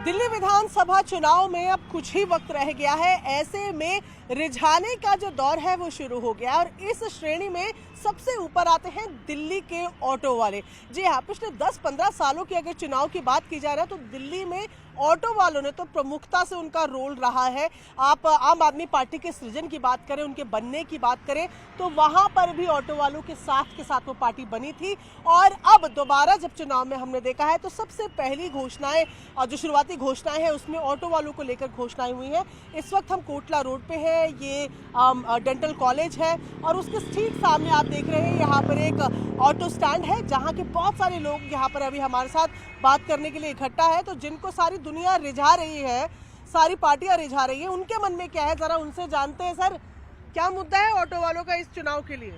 दिल्ली विधानसभा चुनाव में अब कुछ ही वक्त रह गया है। ऐसे में रिझाने का जो दौर है वो शुरू हो गया और इस श्रेणी में सबसे ऊपर आते हैं दिल्ली के ऑटो वाले। जी हाँ, पिछले 10-15 सालों की अगर चुनाव की बात की जा रहा है तो दिल्ली में ऑटो वालों ने तो प्रमुखता से उनका रोल रहा है। आप आम आदमी पार्टी के सृजन की बात करें, उनके बनने की बात करें तो वहां पर भी ऑटो वालों के साथ वो पार्टी बनी थी। और अब दोबारा जब चुनाव में हमने देखा है तो सबसे पहली घोषणाएं और जो शुरुआती घोषणाएं हैं उसमें ऑटो वालों को लेकर घोषणाएं हुई हैं। इस वक्त हम कोटला रोड पे हैं, ये डेंटल कॉलेज है और उसके ठीक सामने आप देख रहे हैं यहाँ पर एक ऑटो स्टैंड है जहाँ के बहुत सारे लोग यहाँ पर अभी हमारे साथ बात करने के लिए इकट्ठा है। तो जिनको सारी दुनिया रिझा रही है, सारी पार्टियां रिझा रही है, उनके मन में क्या है जरा उनसे जानते हैं। सर, क्या मुद्दा है ऑटो वालों का इस चुनाव के लिए?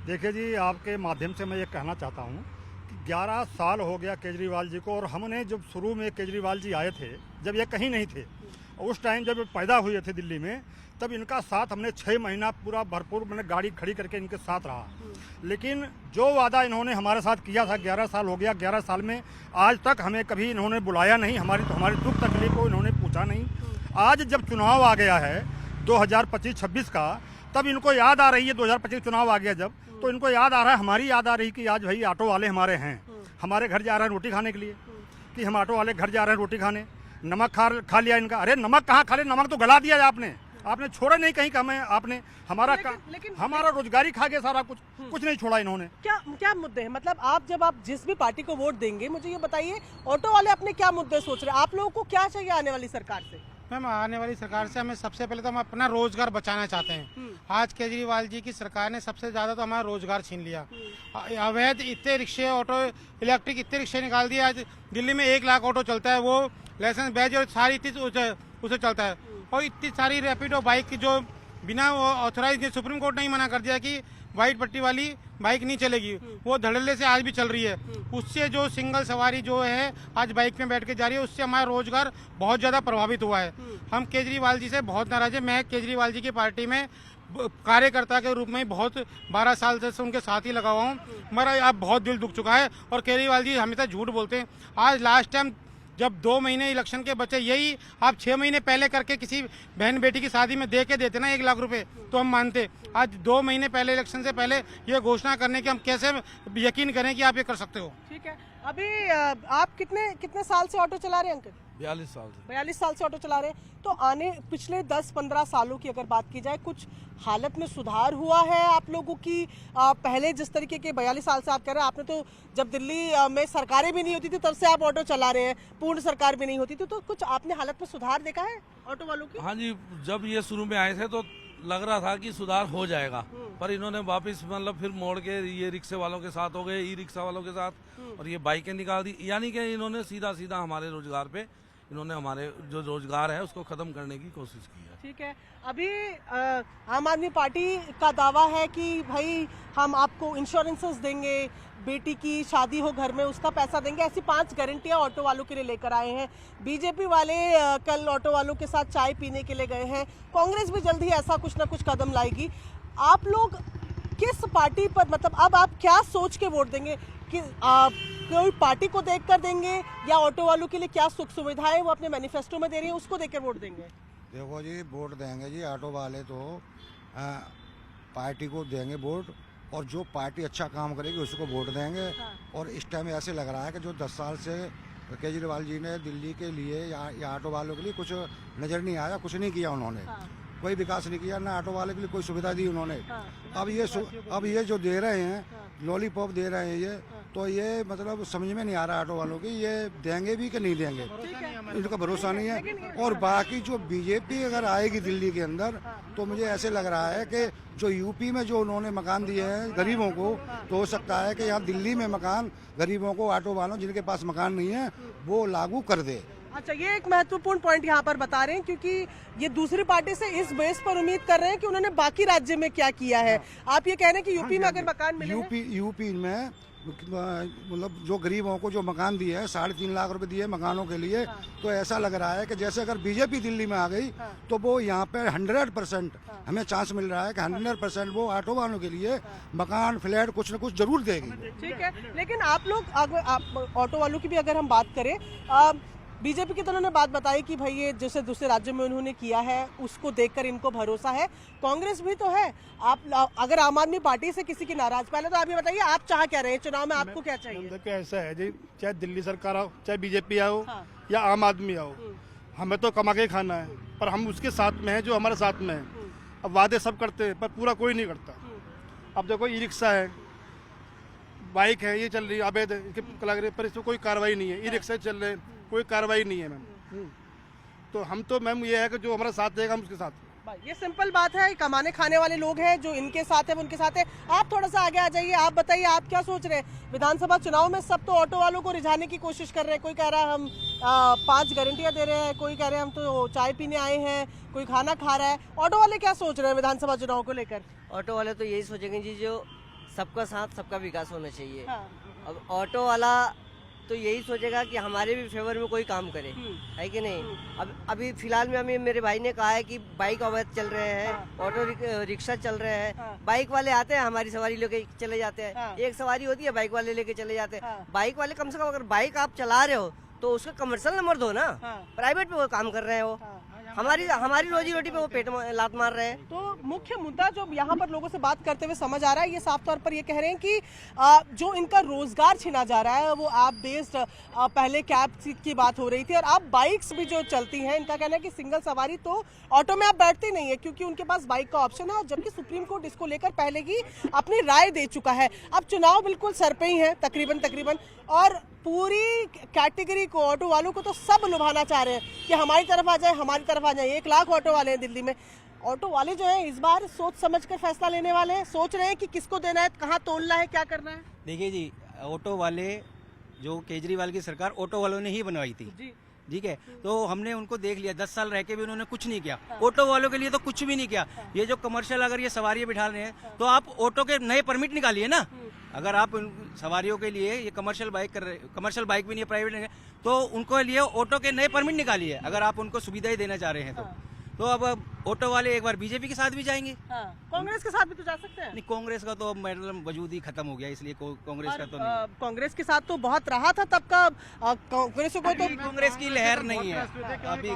देखिए जी, आपके माध्यम से मैं ये कहना चाहता हूँ कि 11 साल हो गया केजरीवाल जी को, और हमने जब शुरू में केजरीवाल जी आए थे, जब ये कहीं नहीं थे, उस टाइम जब पैदा हुए थे दिल्ली में, तब इनका साथ हमने 6 महीना पूरा भरपूर मैंने गाड़ी खड़ी करके इनके साथ रहा। लेकिन जो वादा इन्होंने हमारे साथ किया था, 11 साल हो गया, 11 साल में आज तक हमें कभी इन्होंने बुलाया नहीं, हमारी दुख तकलीफ को इन्होंने पूछा नहीं। आज जब चुनाव आ गया है 2025-26 का, तब इनको याद आ रही है, 2025 चुनाव आ गया जब, तो इनको याद आ रहा है, हमारी याद आ रही कि आज भाई ऑटो वाले हमारे हैं, हमारे घर जा रहे हैं रोटी खाने के लिए, कि हम ऑटो वाले घर जा रहे हैं रोटी खाने। नमक खा लिया इनका। अरे नमक कहाँ खा ले, नमक तो गला दिया आपने छोड़ा नहीं कहीं का। आपने हमारा रोजगारी खा गया सारा कुछ नहीं छोड़ा इन्होंने। क्या मुद्दे हैं? मतलब आप जिस भी पार्टी को वोट देंगे, मुझे ये बताइए ऑटो वाले अपने क्या मुद्दे सोच रहे हैं? आप लोगों को क्या चाहिए आने वाली सरकार से? मैम, आने वाली सरकार से हमें सबसे पहले तो हम अपना रोजगार बचाना चाहते हैं। आज केजरीवाल जी की सरकार ने सबसे ज्यादा तो हमारा रोजगार छीन लिया। अवैध इतने रिक्शे, ऑटो इलेक्ट्रिक इतने रिक्शे निकाल दिए। आज दिल्ली में 1 लाख ऑटो चलता है, वो लाइसेंस बैज और सारी उसे चलता है। और इतनी सारी रैपिडो बाइक की जो बिना ऑथराइज, सुप्रीम कोर्ट ने ही मना कर दिया कि व्हाइट पट्टी वाली बाइक नहीं चलेगी, वो धड़ल्ले से आज भी चल रही है। उससे जो सिंगल सवारी जो है आज बाइक में बैठ के जा रही है, उससे हमारा रोजगार बहुत ज़्यादा प्रभावित हुआ है। हम केजरीवाल जी से बहुत नाराज है। मैं केजरीवाल जी की पार्टी में कार्यकर्ता के रूप में बहुत 12 साल से उनके साथ ही लगा हुआ हूँ। हमारा अब बहुत दिल दुख चुका है और केजरीवाल जी हमेशा झूठ बोलते हैं। आज लास्ट टाइम जब 2 महीने इलेक्शन के बचे, यही आप 6 महीने पहले करके किसी बहन बेटी की शादी में दे के देते ना 1 लाख रुपए, तो हम मानते। आज 2 महीने पहले इलेक्शन से पहले ये घोषणा करने की हम कैसे यकीन करें कि आप ये कर सकते हो? ठीक है, अभी आप कितने साल से ऑटो चला रहे हैं अंकल? 42 साल से। 42 साल से ऑटो चला रहे हैं। तो पिछले 10-15 सालों की अगर बात की जाए, कुछ हालत में सुधार हुआ है आप लोगों की? पहले जिस तरीके के 42 साल से आप कह रहे हैं, आपने तो जब दिल्ली में सरकारें भी नहीं होती थी तब से आप ऑटो चला रहे हैं, पूर्ण सरकार भी नहीं होती थी, तो कुछ आपने हालत में सुधार देखा है ऑटो वालों की? हाँ जी, जब ये शुरू में आए थे तो लग रहा था कि सुधार हो जाएगा, पर इन्होंने वापस फिर मोड़ के ये रिक्शे वालों के साथ हो गए, ई रिक्शा वालों के साथ, और ये बाइकें निकाल दी। यानी कि इन्होंने सीधा हमारे रोजगार पे, इन्होंने हमारे जो रोजगार है उसको खत्म करने की कोशिश की है। ठीक है, अभी आम आदमी पार्टी का दावा है कि भाई हम आपको इंश्योरेंसेस देंगे, बेटी की शादी हो घर में उसका पैसा देंगे, ऐसी 5 गारंटियां ऑटो वालों के लिए लेकर आए हैं। बीजेपी वाले कल ऑटो वालों के साथ चाय पीने के लिए गए हैं। कांग्रेस भी जल्द ही ऐसा कुछ ना कुछ कदम लाएगी। आप लोग किस पार्टी पर, मतलब अब आप क्या सोच के वोट देंगे? कि कोई पार्टी को देखकर देंगे या ऑटो वालों के लिए क्या सुख सुविधाएं वो अपने मैनिफेस्टो में दे रही है उसको देखकर वोट देंगे? देखो जी, वोट देंगे जी ऑटो वाले तो पार्टी को देंगे वोट, और जो पार्टी अच्छा काम करेगी उसको वोट देंगे। हाँ। और इस टाइम ऐसे लग रहा है कि जो 10 साल से केजरीवाल जी ने दिल्ली के लिए या ऑटो वालों के लिए कुछ नज़र नहीं आया, कुछ नहीं किया उन्होंने। हाँ। कोई विकास नहीं किया, ना ऑटो वाले के लिए कोई सुविधा दी उन्होंने। हाँ। अब ये जो दे रहे हैं, लॉलीपॉप दे रहे हैं ये, तो ये मतलब समझ में नहीं आ रहा ऑटो वालों की, ये देंगे भी कि नहीं देंगे, इनका भरोसा नहीं है। और बाकी जो बीजेपी अगर आएगी दिल्ली के अंदर, तो मुझे ऐसे लग रहा है कि जो यूपी में जो उन्होंने मकान दिए हैं गरीबों को, तो हो सकता है कि यहाँ दिल्ली में मकान गरीबों को, ऑटो वालों जिनके पास मकान नहीं है, वो लागू कर दे। अच्छा, ये एक महत्वपूर्ण पॉइंट यहाँ पर बता रहे हैं, क्योंकि ये दूसरी पार्टी से इस बेस पर उम्मीद कर रहे हैं कि उन्होंने बाकी राज्य में क्या किया है। आप ये कह रहे हैं कि यूपी में अगर मकान मिले, यूपी में मतलब जो गरीबों को जो मकान दिए हैं, 3.5 लाख रुपए दिए मकानों के लिए, तो ऐसा लग रहा है कि जैसे अगर बीजेपी दिल्ली में आ गई तो वो यहाँ पे 100% हमें चांस मिल रहा है कि 100% वो ऑटो वालों के लिए मकान, फ्लैट कुछ न कुछ जरूर देगी। ठीक है, लेकिन आप लोग ऑटो वालों की भी अगर हम बात करें, बीजेपी की तो उन्होंने बात बताई कि भाई ये जैसे दूसरे राज्यों में उन्होंने किया है उसको देखकर इनको भरोसा है। कांग्रेस भी तो है। आप अगर आम आदमी पार्टी से किसी की नाराज, पहले तो आप ये बताइए आप चाह क्या रहे हैं चुनाव में, आपको क्या चाहिए? देखिए ऐसा है जी, चाहे दिल्ली सरकार आओ, चाहे बीजेपी आओ, हाँ। या आम आदमी आओ, हमें तो कमा के खाना है, पर हम उसके साथ में है जो हमारे साथ में है। अब वादे सब करते हैं पर पूरा कोई नहीं करता। अब देखो ई रिक्शा है, बाइक है, ये चल रही है अवैध, लग रही है, पर इसमें कोई कार्रवाई नहीं है। ई रिक्शा चल रहे हैं, कोई कार्रवाई नहीं है मैम। तो हम तो मैम ये है कि जो हमारे साथ रहेगा हम उसके साथ। ये सिंपल बात है, कमाने खाने वाले लोग हैं जो इनके साथ है वो उनके साथ है। आप थोड़ा सा आगे आ जाइए, आप बताइए आप क्या सोच रहे हैं? विधानसभा चुनाव में सब तो ऑटो वालों को रिझाने की कोशिश कर रहे हैं। कोई कह रहा है हम 5 गारंटियां दे रहे हैं, कोई कह रहे हैं हम तो चाय पीने आए हैं, कोई खाना खा रहा है। ऑटो वाले क्या सोच रहे हैं विधानसभा चुनाव को लेकर? ऑटो वाले तो यही सोचेंगे जी, जो सबका साथ सबका विकास होना चाहिए। हाँ। अब ऑटो वाला तो यही सोचेगा कि हमारे भी फेवर में कोई काम करे, है कि नहीं? अब अभी फिलहाल में हमें मेरे भाई ने कहा है कि बाइक अवैध चल रहे हैं, ऑटो रिक्शा चल रहे हैं। बाइक वाले आते हैं, हमारी सवारी लेके चले जाते हैं। एक सवारी होती है, बाइक वाले लेके चले जाते हैं। बाइक वाले कम से कम अगर बाइक आप चला रहे हो तो उसका कमर्शियल नंबर दो ना। प्राइवेट पे वो काम कर रहे हैं, वो हमारी रोजी रोटी पे वो पेट लात मार रहे हैं। तो मुख्य मुद्दा जो यहाँ पर लोगों से बात करते हुए समझ आ रहा है, ये साफ तौर पर ये कह रहे हैं कि जो इनका रोजगार छिना जा रहा है वो आप बेस्ड, पहले कैब की बात हो रही थी और अब बाइक्स भी जो चलती हैं, इनका कहना है कि सिंगल सवारी तो ऑटो में आप बैठते नहीं है क्योंकि उनके पास बाइक का ऑप्शन है, जबकि सुप्रीम कोर्ट इसको लेकर पहले ही अपनी राय दे चुका है। अब चुनाव बिल्कुल सर पे ही है तकरीबन, और पूरी कैटेगरी को, ऑटो वालों को तो सब लुभाना चाह रहे हैं कि हमारी तरफ आ जाए, हमारी तरफ आ जाए। 1 लाख ऑटो वाले हैं दिल्ली में। ऑटो वाले जो है इस बार सोच समझ कर फैसला लेने वाले हैं, सोच रहे हैं कि किसको देना है, कहाँ तोलना है, क्या करना है। देखिए जी, ऑटो वाले जो केजरीवाल की सरकार ऑटो वालों ने ही बनवाई थी, ठीक है, तो हमने उनको देख लिया। 10 साल रह के भी उन्होंने कुछ नहीं किया। ऑटो वालों के लिए तो कुछ भी नहीं किया। ये जो कमर्शियल अगर ये सवारियां बिठा रहे हैं तो आप ऑटो के नए परमिट निकालिए ना। अगर आप सवारियों के लिए ये कमर्शियल बाइक कर रहे, कमर्शियल बाइक भी नहीं है, प्राइवेट नहीं है, तो उनको लिए ऑटो के नए परमिट निकालिए अगर आप उनको सुविधाएं देना चाह रहे हैं तो अब ऑटो वाले एक बार बीजेपी के साथ भी जाएंगे। कांग्रेस के साथ भी तो जा सकते हैं। नहीं, कांग्रेस का तो मतलब वजूद ही खत्म हो गया, इसलिए कांग्रेस का तो नहीं। कांग्रेस के साथ तो बहुत रहा था तब का, कांग्रेस को तो कांग्रेस की लहर नहीं है अभी।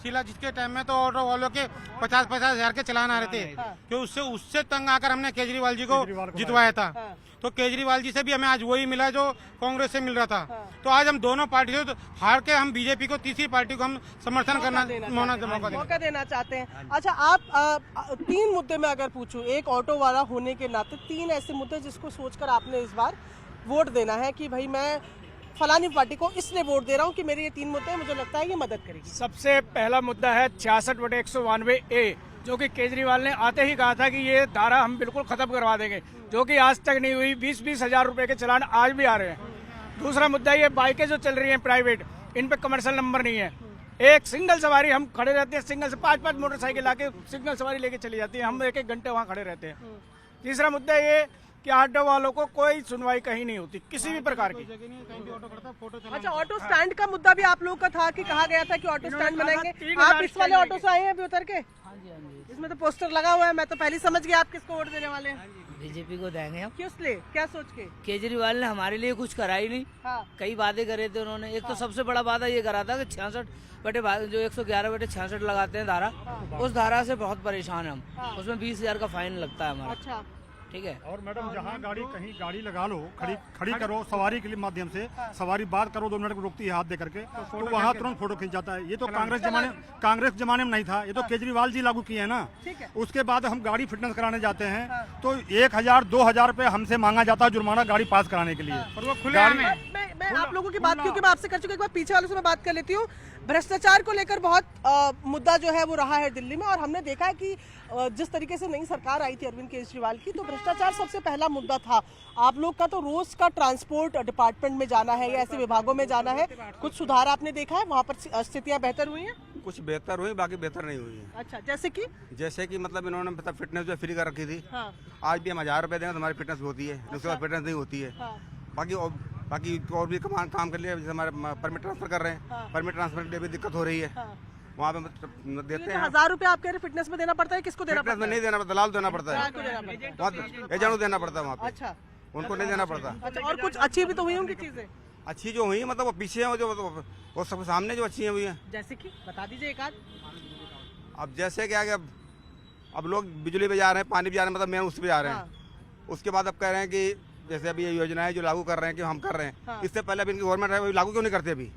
शीला जीत के टाइम में तो ऑटो वालों के 50-50 हजार के चलान आ रहे थे, कि उससे तंग आकर हमने केजरीवाल जी को जितवाया था। तो केजरीवाल जी से भी हमें आज वही मिला जो कांग्रेस से मिल रहा था। तो आज हम दोनों पार्टी से हार के हम बीजेपी को, तीसरी पार्टी को हम समर्थन करना, मौका देना चाहते हैं। अच्छा, आप 3 मुद्दे में अगर पूछूं, एक ऑटो वाला होने के नाते 3 ऐसे मुद्दे जिसको सोचकर आपने इस बार वोट देना है कि भाई मैं फलानी पार्टी को इसलिए वोट दे रहा हूं कि मेरे ये 3 मुद्दे मुझे लगता है ये मदद करेगी। सबसे पहला मुद्दा है 66/192A, जो कि केजरीवाल ने आते ही कहा था कि ये धारा हम बिल्कुल खत्म करवा देंगे, जो कि आज तक नहीं हुई। 20-20 हजार रुपए के चलान आज भी आ रहे हैं। दूसरा मुद्दा ये बाइकें जो चल रही हैं प्राइवेट, इन पे कमर्शियल नंबर नहीं है। एक सिंगल सवारी हम खड़े रहते हैं, सिंगल से 5-5 मोटरसाइकिल आके सिंगल सवारी लेके चली जाती है, हम 1-1 घंटे वहाँ खड़े रहते हैं। तीसरा मुद्दा ये कि ऑटो वालों को कोई सुनवाई कहीं नहीं होती किसी भी प्रकार की। अच्छा, ऑटो स्टैंड का मुद्दा भी आप लोगों का था कि कहा गया था कि ऑटो स्टैंड बनाएंगे। आप इस वाले ऑटो से आए हैं अभी उतर के? इसमें तो पोस्टर लगा हुआ है, मैं तो पहले समझ गया आप किसको वोट देने वाले हैं। बीजेपी को देंगे हम। किस लिए, क्या सोच के? केजरीवाल ने हमारे लिए कुछ करा ही नहीं। कई वादे करे थे उन्होंने। एक तो सबसे बड़ा वादा ये करा था कि 66 बटे जो 111/66 लगाते हैं धारा, उस धारा से बहुत परेशान है हम। उसमें 20,000 का फाइन लगता है हमारा। अच्छा, ठीक है। और मैडम जहाँ कहीं गाड़ी लगा लो, खड़ी करो सवारी के लिए माध्यम से, सवारी बात करो 2 मिनट को रुकती है हाथ दे करके, तो वहाँ तुरंत फोटो खींच जाता है। ये तो कांग्रेस जमाने में नहीं था, ये तो केजरीवाल जी लागू किए हैं ना। उसके बाद हम गाड़ी फिटनेस कराने जाते हैं तो 1,000-2,000 रुपए हमसे मांगा जाता है जुर्माना गाड़ी पास कराने के लिए। और वो खुले आम है। मैं आप लोगों की बात, क्योंकि मैं आपसे कर चुकी, एक बार पीछे वालों से मैं बात कर लेती हूँ। भ्रष्टाचार को लेकर बहुत मुद्दा जो है वो रहा है दिल्ली में, और हमने देखा है कि जिस तरीके से नई सरकार आई थी अरविंद केजरीवाल की, तो भ्रष्टाचार सबसे पहला मुद्दा था। आप लोग का तो रोज का ट्रांसपोर्ट डिपार्टमेंट में जाना है या ऐसे विभागों में जाना है, कुछ सुधार आपने देखा है वहाँ पर? स्थितियाँ बेहतर हुई हैं? कुछ बेहतर हुई, बाकी बेहतर नहीं हुई है। अच्छा, जैसे कि मतलब इन्होंने मतलब फिटनेस जो फ्री कर रखी थी। आज भी हम 1000 रुपए देंगे तो हमारी फिटनेस होती है, उसके बाद फिटनेस नहीं होती है। बाकी और भी काम कर लिया, जैसे हमारे परमिट ट्रांसफर कर रहे हैं, परमिट ट्रांसफर के लिए भी दिक्कत हो रही है। वहाँ पे देते हैं 1000 रुपए आप कह रहे फिटनेस में देना पड़ता है, किसको देना पड़ता है? नहीं देना पड़ता, दलाल देना पड़ता है, एजेंट देना पड़ता है वहाँ पे। अच्छा, उनको नहीं देना पड़ता। अच्छा, और कुछ अच्छी भी तो हुई होंगी चीजें? अच्छी जो हुई है मतलब वो पीछे हैं, जो वो सबके सामने जो अच्छी हुई है। जैसे कि बता दीजिए एक आध। अब जैसे क्या कि अब लोग बिजली पे जा रहे हैं, पानी पे जा रहे हैं, मतलब मेन उस पे जा रहे हैं। उसके बाद अब कह रहे हैं कि जैसे अभी ये योजनाएं जो लागू कर रहे हैं कि हम कर रहे हैं, इससे पहले अभी इनकी गवर्नमेंट है वो लागू क्यों नहीं करते अभी?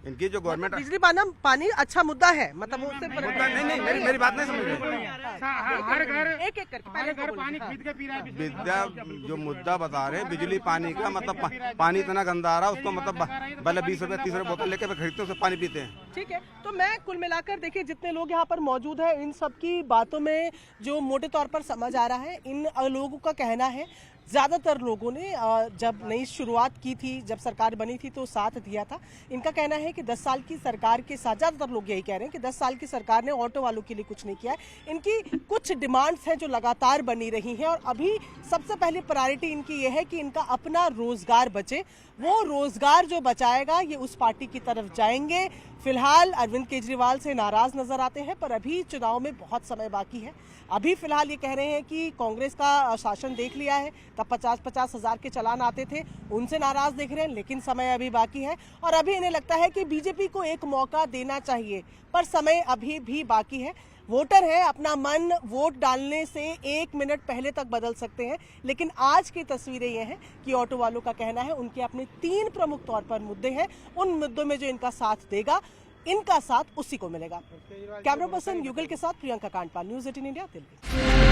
इनकी जो गवर्नमेंट बिजली पानी अच्छा मुद्दा है, मतलब उससे नहीं मेरी बात नहीं समझ रहे। हर घर एक एक करके पहले घर पानी खरीद के पी रहा है। विद्या जो मुद्दा बता रहे हैं बिजली पानी का, मतलब पानी इतना गंदा आ रहा है उसको, मतलब पहले 20 रुपए 30 रुपए बोतल लेके खरीदते हैं, उससे पानी पीते हैं। ठीक है, तो मैं कुल मिलाकर देखिए जितने लोग यहाँ पर मौजूद हैं इन सब की बातों में जो मोटे तौर पर समझ आ रहा है, इन लोगों का कहना है ज़्यादातर लोगों ने जब नई शुरुआत की थी, जब सरकार बनी थी तो साथ दिया था। इनका कहना है कि 10 साल की सरकार के साथ, ज़्यादातर लोग यही कह रहे हैं कि 10 साल की सरकार ने ऑटो वालों के लिए कुछ नहीं किया है। इनकी कुछ डिमांड्स हैं जो लगातार बनी रही हैं और अभी सबसे पहली प्रायोरिटी इनकी ये है कि इनका अपना रोजगार बचे। वो रोजगार जो बचाएगा ये उस पार्टी की तरफ जाएंगे। फिलहाल अरविंद केजरीवाल से नाराज नजर आते हैं, पर अभी चुनाव में बहुत समय बाकी है। अभी फिलहाल ये कह रहे हैं कि कांग्रेस का शासन देख लिया है, तब 50-50 हज़ार के चालान आते थे, उनसे नाराज देख रहे हैं, लेकिन समय अभी बाकी है और अभी इन्हें लगता है कि बीजेपी को एक मौका देना चाहिए, पर समय अभी भी बाकी है। वोटर है, अपना मन वोट डालने से 1 मिनट पहले तक बदल सकते हैं, लेकिन आज की तस्वीरें ये हैं कि ऑटो वालों का कहना है उनके अपने 3 प्रमुख तौर पर मुद्दे हैं। उन मुद्दों में जो इनका साथ देगा, इनका साथ उसी को मिलेगा। कैमरा पर्सन युगल के साथ प्रियंका कांडपाल, न्यूज़ 18 इंडिया, दिल्ली।